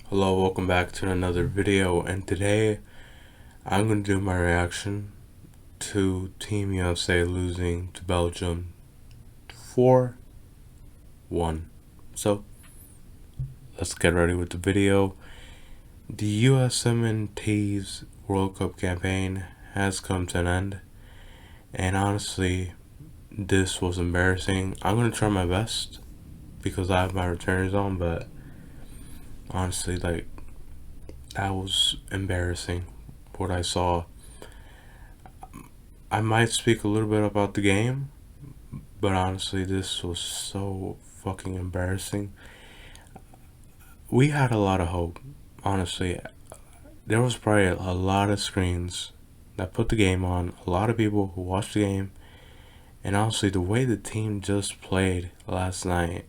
Hello, welcome back to another video, and today I'm going to do my reaction to Team USA losing to Belgium 4-1. So, let's get ready with the video. The USMNT's World Cup campaign has come to an end, and honestly, this was embarrassing. I'm going to try my best because I have my returners on, but honestly, that was embarrassing what I saw. I might speak a little bit about the game, but honestly, this was so fucking embarrassing. We had a lot of hope. Honestly, there was probably a lot of screens that put the game on, a lot of people who watched the game, and honestly, the way the team just played last night,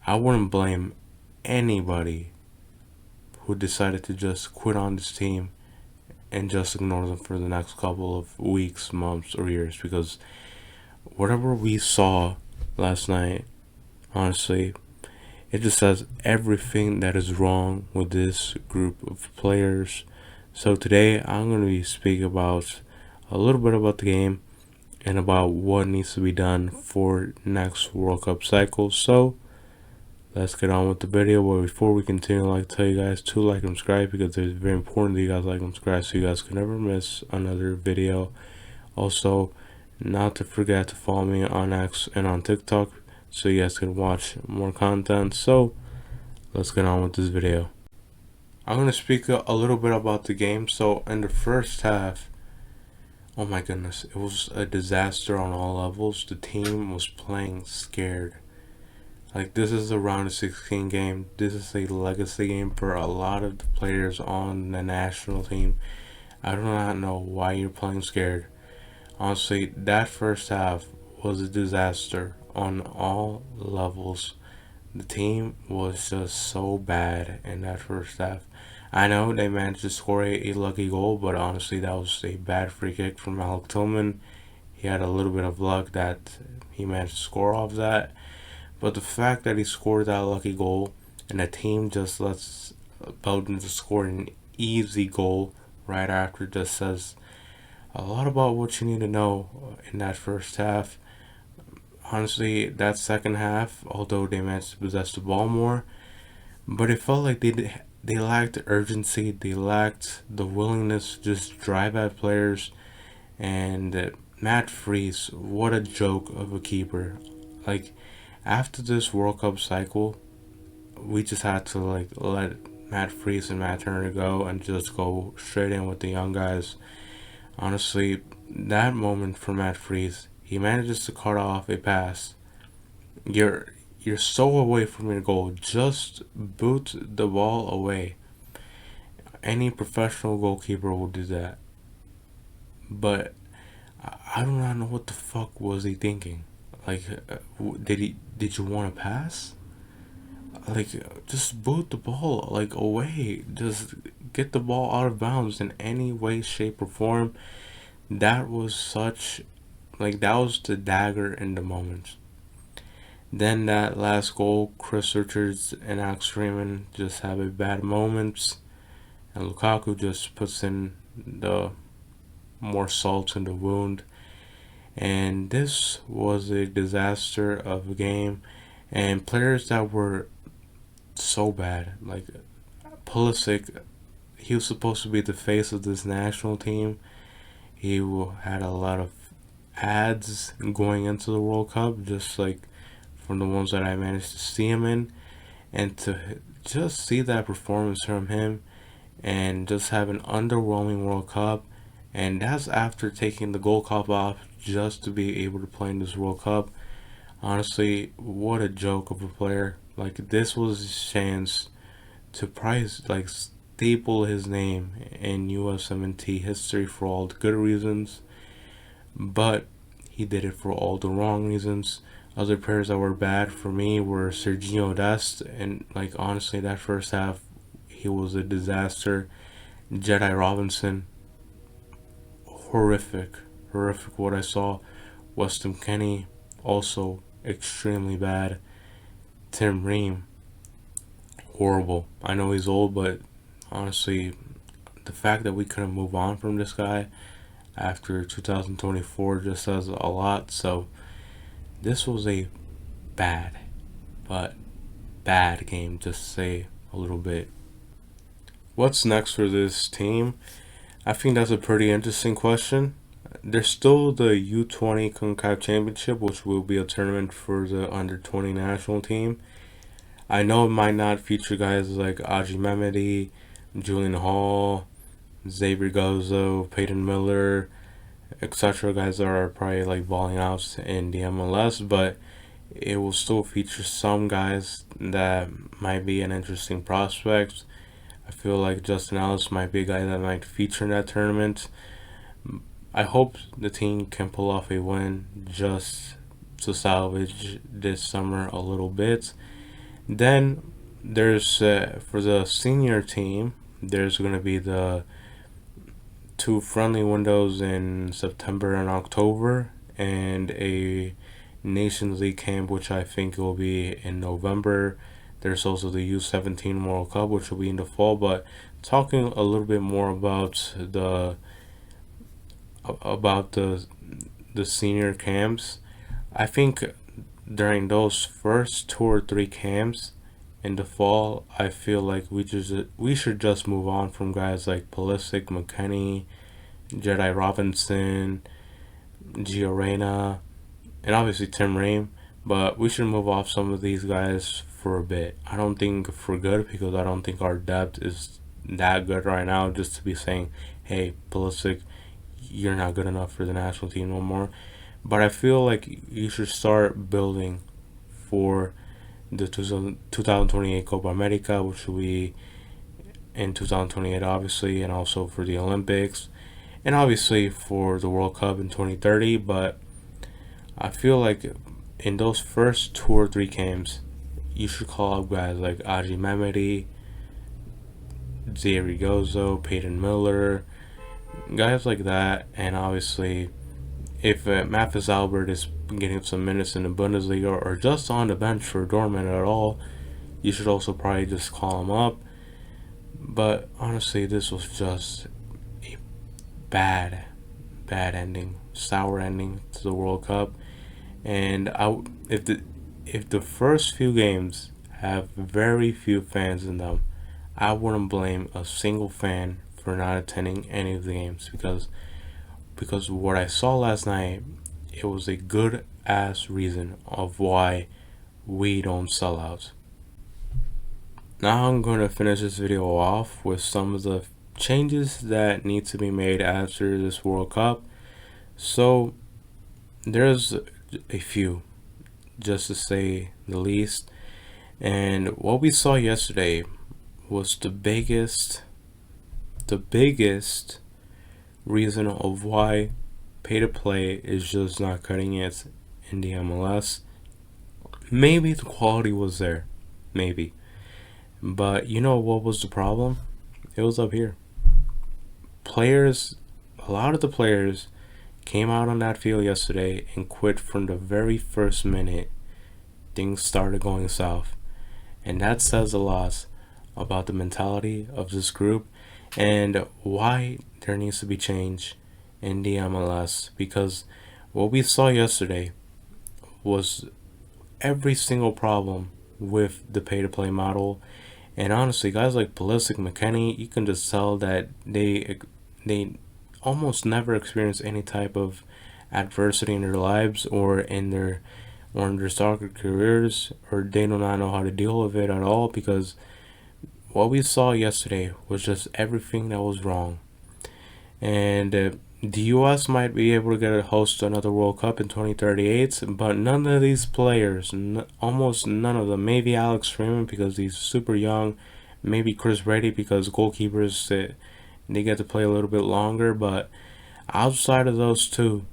I wouldn't blame anybody who decided to just quit on this team and just ignore them for the next couple of weeks, months, or years, because whatever we saw last night, honestly, it just says everything that is wrong with this group of players. So today I'm going to be speaking about a little bit about the game and about what needs to be done for next World Cup cycle. So let's get on with the video. But before we continue, I'd like to tell you guys to like and subscribe, because it's very important that you guys like and subscribe so you guys can never miss another video. Also, not to forget to follow me on X and on TikTok so you guys can watch more content. So let's get on with this video. I'm going to speak a little bit about the game. So in the first half, oh my goodness, it was a disaster on all levels. The team was playing scared. Like, this is a round of 16 game. This is a legacy game for a lot of the players on the national team. I do not know why you're playing scared. Honestly, that first half was a disaster on all levels. The team was just so bad in that first half. I know they managed to score a lucky goal, but honestly, that was a bad free kick from Alec Tillman. He had a little bit of luck that he managed to score off that. But the fact that he scored that lucky goal and the team just lets Belgium just score an easy goal right after just says a lot about what you need to know in that first half. Honestly, that second half, although they managed to possess the ball more, but it felt like they lacked urgency, they lacked the willingness to just drive at players. And Matt Freese, what a joke of a keeper. Like, after this World Cup cycle, we just had to let Matt Freese and Matt Turner go and just go straight in with the young guys. Honestly, that moment for Matt Freese, he manages to cut off a pass. You're so away from your goal. Just boot the ball away. Any professional goalkeeper will do that. But I do not know what the fuck was he thinking. Like, did you want to pass? Like, just boot the ball away. Just get the ball out of bounds in any way, shape, or form. That was that was the dagger in the moment. Then that last goal, Chris Richards and Alex Freeman just have a bad moments, and Lukaku just puts in the more salt in the wound. And this was a disaster of a game, and players that were so bad, like Pulisic, he was supposed to be the face of this national team. He had a lot of ads going into the World Cup, just like from the ones that I managed to see him in, and to just see that performance from him and just have an underwhelming World Cup, and that's after taking the Gold Cup off just to be able to play in this World Cup. Honestly, what a joke of a player. Like, this was his chance to prize, staple his name in USMNT history for all the good reasons, but he did it for all the wrong reasons. Other players that were bad for me were Sergio Dest, and honestly, that first half, he was a disaster. Jedi Robinson, horrific what I saw. Weston Kenny, also extremely bad. Tim Ream, horrible. I know he's old, but honestly, the fact that we couldn't move on from this guy after 2024 just says a lot. So this was a bad, but bad game, just to say a little bit. What's next for this team? I think that's a pretty interesting question. There's still the U20 CONCACAF Championship, which will be a tournament for the under 20 national team. I know it might not feature guys like Aji Mehmedi, Julian Hall, Xavier Gozo, Peyton Miller, etc. Guys that are probably like balling out in the MLS, but it will still feature some guys that might be an interesting prospect. I feel like Justin Ellis might be a guy that might feature in that tournament. I hope the team can pull off a win just to salvage this summer a little bit. Then there's for the senior team, there's going to be the two friendly windows in September and October, and a Nations League camp, which I think will be in November. There's also the U17 World Cup, which will be in the fall. But talking a little bit more about the senior camps, I think during those first 2 or 3 camps in the fall, I feel like we should just move on from guys like Pulisic, McKennie, Jedi Robinson, Gio Reyna, and obviously Tim Ream. But we should move off some of these guys for a bit. I don't think for good, because I don't think our depth is that good right now just to be saying, hey, Pulisic, you're not good enough for the national team no more. But I feel like you should start building for the 2028 Copa America, which will be in 2028, obviously, and also for the Olympics, and obviously for the World Cup in 2030. But I feel like in those first 2 or 3 games, you should call up guys like Aji Mehmedi, Xavier Gozo, Peyton Miller, guys like that. And obviously, if Mathis Albert is getting some minutes in the Bundesliga or just on the bench for Dortmund at all, you should also probably just call him up. But honestly, this was just a bad ending, sour ending to the World Cup. And if the first few games have very few fans in them, I wouldn't blame a single fan for not attending any of the games, because what I saw last night, it was a good ass reason of why we don't sell out. Now I'm going to finish this video off with some of the changes that need to be made after this World Cup. So there's a few, just to say the least. And what we saw yesterday was the biggest reason of why pay to play is just not cutting it in the MLS. Maybe the quality was there, maybe, but you know what was the problem? It was up here. A lot of the players came out on that field yesterday and quit from the very first minute things started going south. And that says a lot about the mentality of this group and why there needs to be change in the MLS. Because what we saw yesterday was every single problem with the pay-to-play model. And honestly, guys like Pulisic, McKennie, you can just tell that they almost never experience any type of adversity in their lives or in their soccer careers, or they do not know how to deal with it at all, because what we saw yesterday was just everything that was wrong. And the US might be able to get a host to another World Cup in 2038, but none of these players, almost none of them, maybe Alex Freeman because he's super young, maybe Chris Brady because goalkeepers, they get to play a little bit longer, but outside of those two,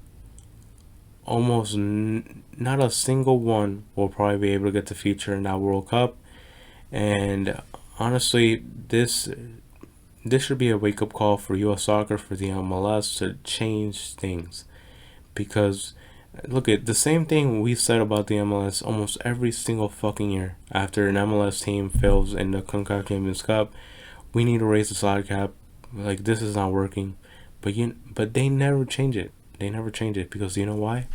almost not a single one will probably be able to get to feature in that World Cup. And honestly, this should be a wake-up call for U.S. soccer, for the MLS, to change things, because Look at the same thing we said about the MLS almost every single fucking year. After an MLS team fails in the CONCACAF Champions Cup, we need to raise the salary cap. Like, this is not working, but they never change it. They never change it because you know why?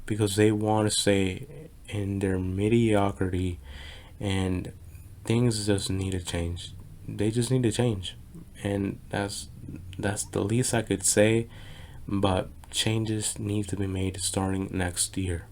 Because they want to stay in their mediocrity, and things just need to change. They just need to change, and that's the least I could say. But changes need to be made starting next year.